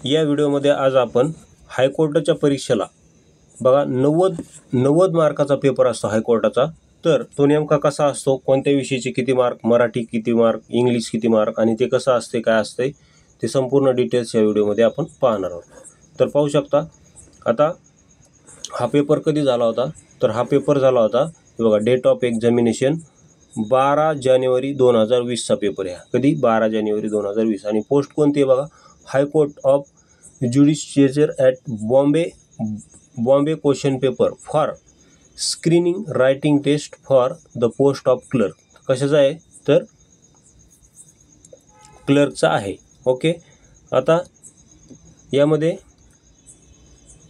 या व्हिडिओमध्ये आज आपण हायकोर्टाच्या परीक्षेला बघा 90 मार्काचा पेपर असतो हायकोर्टाचा। तर तो नेमका कसा असतो, कोणत्या विषयाचे किती मार्क, मराठी किती मार्क, इंग्लिश किती मार्क आणि ते कसं असते काय असते ते संपूर्ण डिटेल्स या व्हिडिओमध्ये आपण पाहणार आहोत। तर पाहू शकता आता हा पेपर कधी झाला होता, तर हा पेपर झाला होता हे बघा डेट ऑफ एक्झामिनेशन 12 जानेवारी 2020 चा पेपर आहे। कधी 12 जानेवारी 2020 आणि पोस्ट कोणती आहे बघा, high court of judiciary at Bombay question paper for screening writing test for the post of clerk. कशाचा आहे तर क्लर्कचा आहे। ओके, आता यामध्ये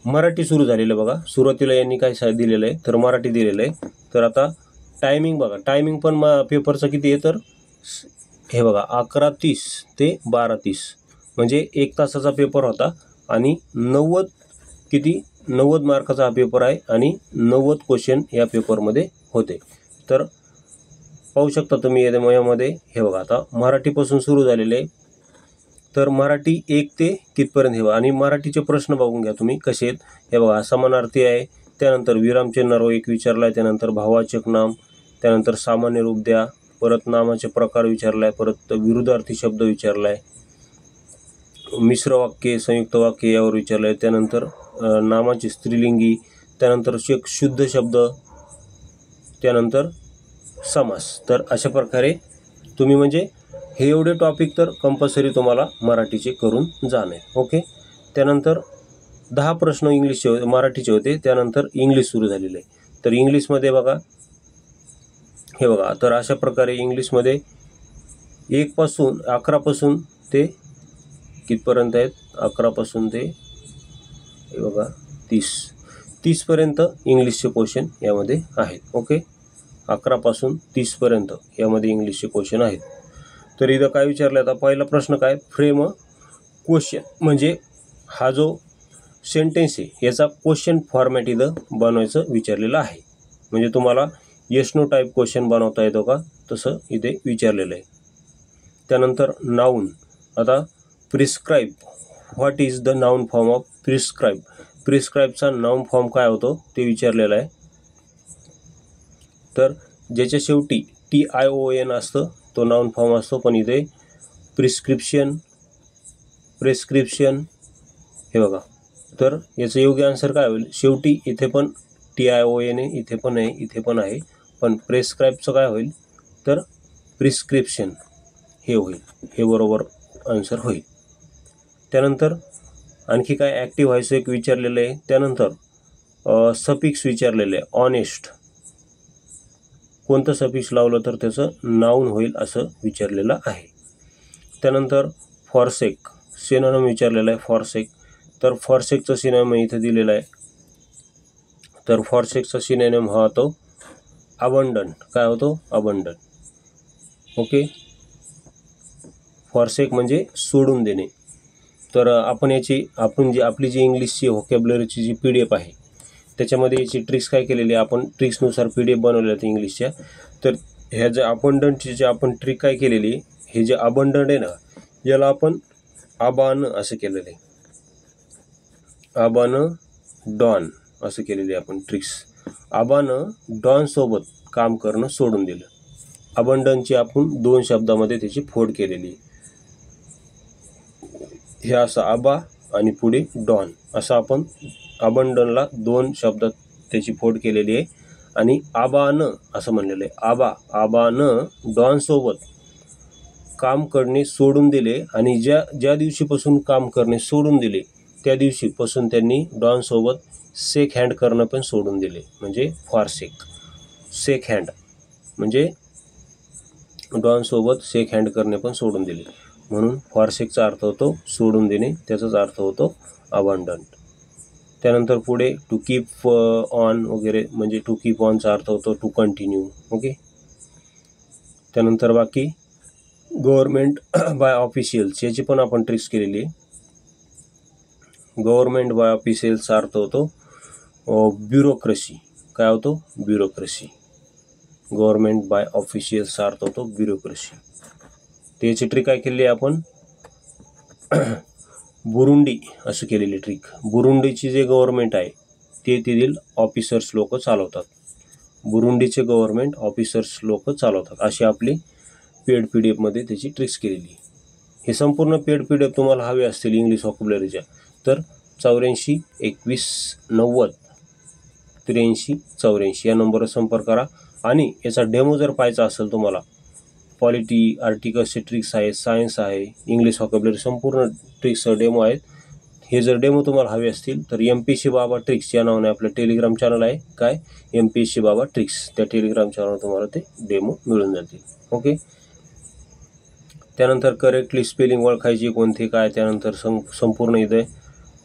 मराठी सुरू झालेलं बघा, सुरुवातीला यांनी काय दिलेलं आहे तर मराठी दिलेलं आहे। तर आता टायमिंग बघा, टायमिंग पण पेपरचं किती आहे तर हे बघा 11:30 ते 12:30 म्हणजे 1 तासाचा पेपर होता आणि 90 मार्काचा हा पेपर आहे आणि 90 क्वेश्चन या पेपरमध्ये होते। तर पाहू शकता तुम्ही यामध्ये हे बघा आता मराठीपासून सुरू झालेले आहे। तर मराठी 1 ते कितपर्यंत हे आणि मराठीचे प्रश्न बघून घ्या तुम्ही कसे आहेत। हे बघा समानार्थी आहे, त्यानंतर विरामचिन्ह एक विचारला आहे, त्यानंतर भाववाचक नाम, त्यानंतर सामान्य रूप द्या, परत नामाचे प्रकार विचारला आहे, परत विरुद्धार्थी शब्द विचारला आहे, मिश्र वाक्य संयुक्त वाक्य यावर विचारलं आहे, त्यानंतर नामाचे स्त्रीलिंगी, त्यानंतर शुद्ध शब्द, त्यानंतर समास। तर अशा प्रकारे तुम्ही म्हणजे हे एवढे टॉपिक तर कंपल्सरी तुम्हाला मराठीचे करून जाणे। ओके, त्यानंतर 10 प्रश्न इंग्लिशचे मराठीचे होते, त्यानंतर इंग्लिश सुरू झालेले आहे। तर इंग्लिशमध्ये बघा हे बघा, तर अशा प्रकारे इंग्लिशमध्ये 1 पासून 11 पासून ते कितपर्यंत आहेत, 11 पासून ते हे बघा 30 पर्यंत इंग्लिशचे क्वेश्चन यामध्ये आहेत। ओके, 11 पासून 30 पर्यंत यामध्ये इंग्लिशचे क्वेश्चन आहेत। तर इथं काय विचारलं आता पहिला प्रश्न काय, फ्रेम अ क्वेश्चन म्हणजे हा जो सेंटेन्स आहे याचा क्वेश्चन फॉर्मॅट इथं बनवायचं विचारलेलं आहे। म्हणजे तुम्हाला येस नो टाईप क्वेश्चन बनवता येतो का तसं इथे विचारलेलं आहे। त्यानंतर नाऊन, आता prescribe, what is the noun form of prescribe, प्रिस्क्राईबचा नाऊन फॉर्म काय होतो ते विचारलेलं आहे। तर ज्याच्या शेवटी TION असतं तो नाऊन फॉर्म असतो, पण इथे प्रिस्क्रिप्शन हे बघा, तर याचं योग्य आन्सर काय होईल, शेवटी इथे पण TION आहे, इथे पण आहे, इथे पण आहे, पण प्रिस्क्राईबचं काय होईल तर प्रिस्क्रिप्शन हे होईल, हे बरोबर आन्सर होईल। त्यानंतर आणखी काय ॲक्टिव्ह व्हायचं एक विचारलेलं आहे, त्यानंतर सफिक्स विचारलेलं आहे, ऑनेस्ट कोणतं सफिक्स लावलं तर त्याचं नाऊन होईल असं विचारलेलं आहे। त्यानंतर फॉरसेक सिनोनिम विचारलेलं आहे, फॉरसेक, तर फॉरसेकचं सिनोनिम इथे दिलेलं आहे। तर फॉरसेकचा सिनोनिम हा होतो अबंडंट, काय होतो अबंडंट। ओके, फॉरसेक म्हणजे सोडून देणे। तर आपण आपली जी इंग्लिशची व्होकॅब्युलरीची जी PDF आहे त्याच्यामध्ये याची ट्रिक्स काय केलेली आहे, आपण ट्रिक्सनुसार PDF बनवल्या आहेत इंग्लिशच्या। तर ह्या ज्या अबंडंटची जे आपण ट्रिक काय केलेली, हे जे अबंडंट आहे ना याला आपण आबान असं केलेलं आहे, आबान डॉन असं केलेली आपण ट्रिक्स। आबान डॉन सोबत काम करणं सोडून दिलं, अबंडंटची आपण 2 शब्दामध्ये त्याची फोड केलेली आहे। हे असं आबा आणि पुढे डॉन असं आपण अबंडनला 2 शब्दात त्याची फोड केलेली आहे आणि आबानं असं म्हणलेलं आहे, आबानं डॉन सोबत काम करणे सोडून दिले आणि ज्या दिवशीपासून काम करणे सोडून दिले त्या दिवशीपासून त्यांनी डॉन सोबत शेक हँड करणं पण सोडून दिले, म्हणजे फॉरसेक, शेक हँड म्हणजे डॉन सोबत शेक हँड करणे पण सोडून दिले, म्हणून फॉरसेकचा अर्थ होतो सोडून देणे, त्याचाच अर्थ होतो अबंडंट। त्यानंतर पुढे टू कीप ऑन वगैरे म्हणजे टू कीप ऑनचा अर्थ होतो टू कंटिन्यू। ओके, त्यानंतर बाकी गव्हर्नमेंट बाय ऑफिशियल्स याची पण आपण ट्रिक्स केलेली आहे। गव्हर्नमेंट बाय ऑफिशियल्सचा अर्थ होतो ब्युरोक्रेसी, काय होतो ब्युरोक्रेसी, गव्हर्नमेंट बाय ऑफिशियल्सचा अर्थ होतो ब्युरोक्रेसी। त्याची ट्रिक काय केली आहे आपण बुरुंडी असं केलेली ट्रिक. बुरुंडीची जे गव्हर्नमेंट आहे ते तेथील ऑफिसर्स लोक चालवतात. बुरुंडीचे गव्हर्नमेंट ऑफिसर्स लोक चालवतात अशी आपली पेड PDF मध्ये त्याची ट्रिक्स केलेली. हे संपूर्ण पेड PDF तुम्हाला हवे असतील इंग्लिश व्होकॅब्युलरीच्या तर 84 21 90 83 84 या नंबरवर संपर्क करा. आणि याचा डेमो जर पाहायचा असेल तुम्हाला, पॉलिटी, आर्टिकल्सचे ट्रिक्स आहेत, सायन्स आहे, इंग्लिश व्होकॅब्युलरी संपूर्ण ट्रिक्स डेमो आहेत. हे जर डेमो तुम्हाला हवे असतील तर MPSC बाबा ट्रिक्स या नावाने आपलं टेलिग्राम चॅनल आहे. काय MPSC बाबा ट्रिक्स, त्या टेलिग्राम चॅनलवर तुम्हाला ते डेमो मिळून जातील. ओके. त्यानंतर करेक्टली स्पेलिंग ओळखायची कोणते काय, त्यानंतर संपूर्ण इथे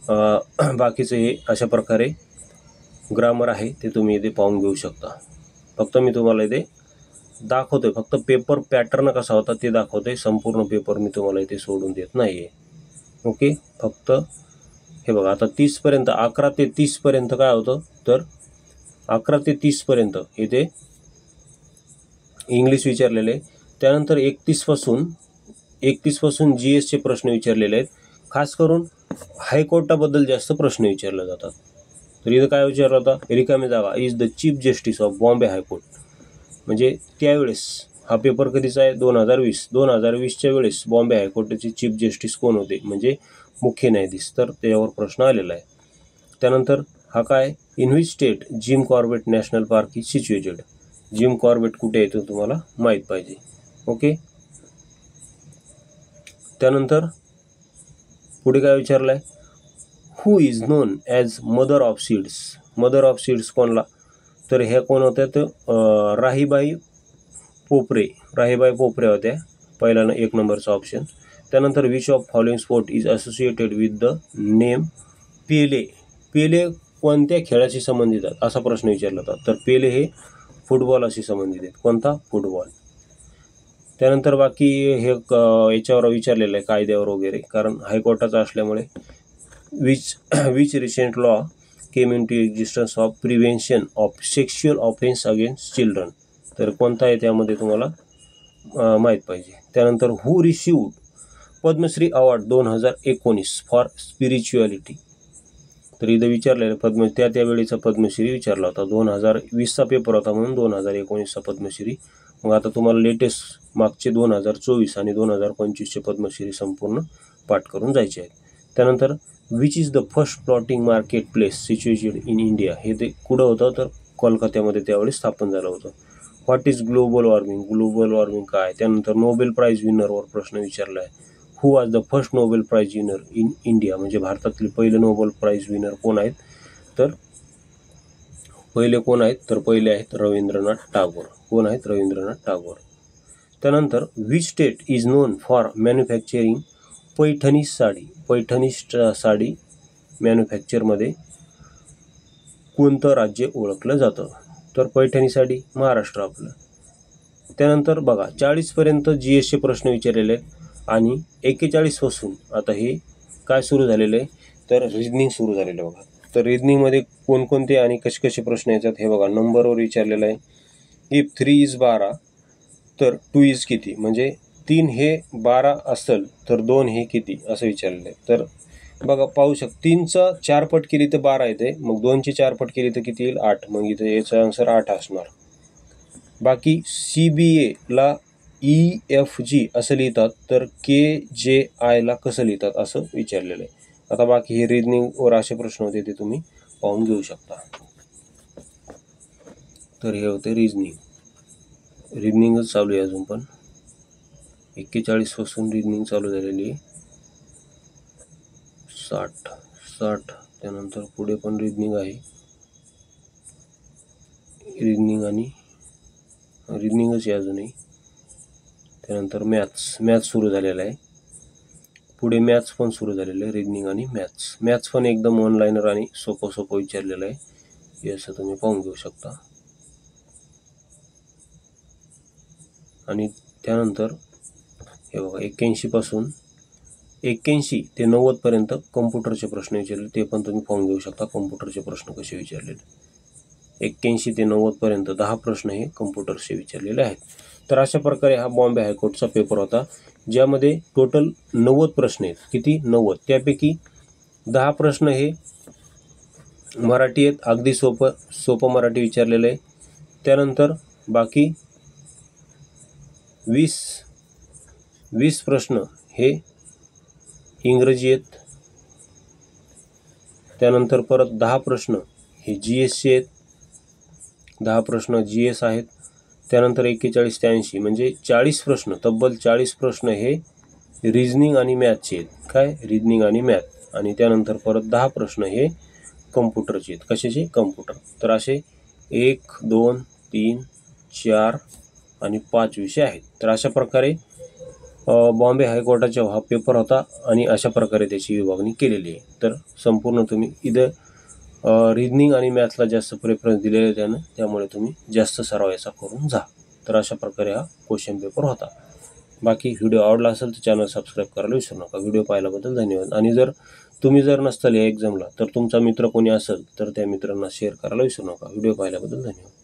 बाकीचं हे अशा प्रकारे ग्रामर आहे ते तुम्ही इथे पाहून घेऊ शकता. फक्त मी तुम्हाला इथे दाखवतोय, फक्त पेपर पॅटर्न कसा होता ते दाखवतोय. संपूर्ण पेपर मी तुम्हाला इथे सोडून देत नाही आहे. ओके. फक्त हे बघा आता 30पर्यंत 11 ते 30पर्यंत काय होतं तर 11 ते 30पर्यंत इथे इंग्लिश विचारलेले. त्यानंतर 31 पासून GSचे प्रश्न विचारलेले आहेत. खास करून हायकोर्टाबद्दल जास्त प्रश्न विचारले जातात. तर इथं काय विचारलं होता, रिकामी जागा is the chief justice of Bombay high court. म्हणजे त्यावेळेस हा पेपर कधीचा आहे 2020च्या वेळेस बॉम्बे हायकोर्टाचे चीफ जस्टिस कोण होते म्हणजे मुख्य न्यायाधीश. तर त्यावर प्रश्न आलेला आहे. त्यानंतर हा काय, in which state Jim Corbett national park is situated. Jim Corbett कुठे आहे ते तुम्हाला माहीत पाहिजे. ओके. त्यानंतर पुढे काय विचारलं आहे, who is known as mother of seeds. Mother of seeds कोणला, तर ह्या कोण होत्या तर राहीबाई पोपरे होत्या. पहिला 1 नंबरचा ऑप्शन. त्यानंतर which of following sport is associated with the name Pele. Pele कोणत्या खेळाशी संबंधित आहेत असा प्रश्न विचारला होता. तर पेले हे फुटबॉलाशी संबंधित आहेत. कोणता, फुटबॉल. त्यानंतर बाकी हे याच्यावर विचारलेलं आहे कायद्यावर वगैरे, कारण हायकोर्टाचा असल्यामुळे. Which recent law came in to existence of prevention of sexual offence against children. तर कोणता आहे त्यामध्ये तुम्हाला माहीत पाहिजे. त्यानंतर who received Padmashri award 2019 for spirituality. तर इथं विचारलेलं त्यावेळीचा पद्मश्री विचारला होता. 2020चा पेपर होता म्हणून 2019चा पद्मश्री. मग आता तुम्हाला लेटेस्ट मागचे 2024 आणि 2025चे पद्मश्री संपूर्ण पाठ करून जायचे आहेत. त्यानंतर which is the first floating market place situated in India. हे ते कुठं होतं तर कोलकात्यामध्ये त्यावेळी स्थापन झालं होतं. What is global warming. Global warming काय. त्यानंतर नोबेल प्राईज विनरवर प्रश्न विचारला आहे. Who was the first Nobel prize winner in India. म्हणजे भारतातले पहिले नोबेल प्राईज विनर कोण आहेत तर पहिले आहेत रवींद्रनाथ टागोर. कोण आहेत, रवींद्रनाथ टागोर. त्यानंतर which state is known for manufacturing Paithani sari. Paithani sari मॅन्युफॅक्चरमध्ये कोणतं राज्य ओळखलं जातं तर पैठणी साडी महाराष्ट्र आपलं. त्यानंतर बघा 40पर्यंत GSचे प्रश्न विचारलेले आहेत आणि 41 पासून आता हे काय सुरू झालेलं आहे तर रिजनिंग सुरू झालेलं आहे. बघा तर रिजनिंगमध्ये कोणकोणते आणि कसे प्रश्न येतात हे बघा. नंबरवर विचारलेलं आहे. इफ 3 इज 12 तर 2 इज किती. म्हणजे 3 हे 12 असेल तर 2 हे किती असं विचारलेलं आहे. तर बघा पाहू शकता 3चा 4 पट केली तर 12 येते. मग 2ची 4 पट केली तर किती येईल 8. मग इथे याचा आन्सर 8 असणार. बाकी CBAला EFG असं लिहितात तर KJIला कसं लिहितात असं विचारलेलं आहे. आता बाकी हे रिजनिंगवर असे प्रश्न होते ते तुम्ही पाहून घेऊ शकता. तर हे होते रिजनिंगच चालू आहे अजून पण. 41 पासून रिजनिंग चालू झालेली आहे. 60 त्यानंतर पुढे पण रिजनिंग आहे. रिजनिंगच आहे अजूनही. त्यानंतर मॅथ्स सुरू झालेला आहे. पुढे मॅथ्स पण सुरू झालेलं आहे. रिजनिंग आणि मॅथ्स पण एकदम ऑनलाईनर आणि सोपं विचारलेलं आहे. हे असं तुम्ही पाहून घेऊ शकता. आणि त्यानंतर हे बघा 81 ते 90पर्यंत कम्प्युटरचे प्रश्न विचारले ते पण तुम्ही पाहून घेऊ शकता. कम्प्युटरचे प्रश्न कसे विचारलेले 81 ते 90पर्यंत 10 प्रश्न हे कम्प्युटरचे विचारलेले आहेत. तर अशा प्रकारे हा बॉम्बे हायकोर्टचा पेपर होता. ज्यामध्ये टोटल 90 प्रश्न आहेत. किती? 90. त्यापैकी 10 प्रश्न हे मराठी आहेत, अगदी सोपं मराठी विचारलेलं आहे. त्यानंतर बाकी 20 प्रश्न हे इंग्रजी आहेत. त्यानंतर परत 10 प्रश्न हे GSचे आहेत, 10 प्रश्न GS आहेत. त्यानंतर 41 ते 80 म्हणजे 40 प्रश्न, तब्बल 40 प्रश्न हे रिजनिंग आणि मॅथचे आहेत. काय? रिजनिंग आणि मॅथ. आणि त्यानंतर परत 10 प्रश्न हे कम्प्युटरचे आहेत. कशाचे? कम्प्युटर. तर असे 1, 2, 3, 4 आणि 5 विषय आहेत. तर अशा प्रकारे बॉम्बे हायकोर्टाचा हा पेपर होता आणि अशा प्रकारे त्याची विभागणी केलेली आहे. तर संपूर्ण तुम्ही इथं रिजनिंग आणि मॅथला जास्त प्रेफरन्स दिलेलं आहे त्यामुळे तुम्ही जास्त सराव याचा करून जा. तर अशा प्रकारे हा क्वेश्चन पेपर होता. बाकी व्हिडिओ आवडला असेल तर चॅनल सबस्क्राईब करायला विसरू नका. व्हिडिओ पाहिल्याबद्दल धन्यवाद. आणि जर तुम्ही नसताल या एक्झामला तर तुमचा मित्र कोणी असेल तर त्या मित्रांना शेअर करायला विसरू नका. व्हिडिओ पाहिल्याबद्दल धन्यवाद.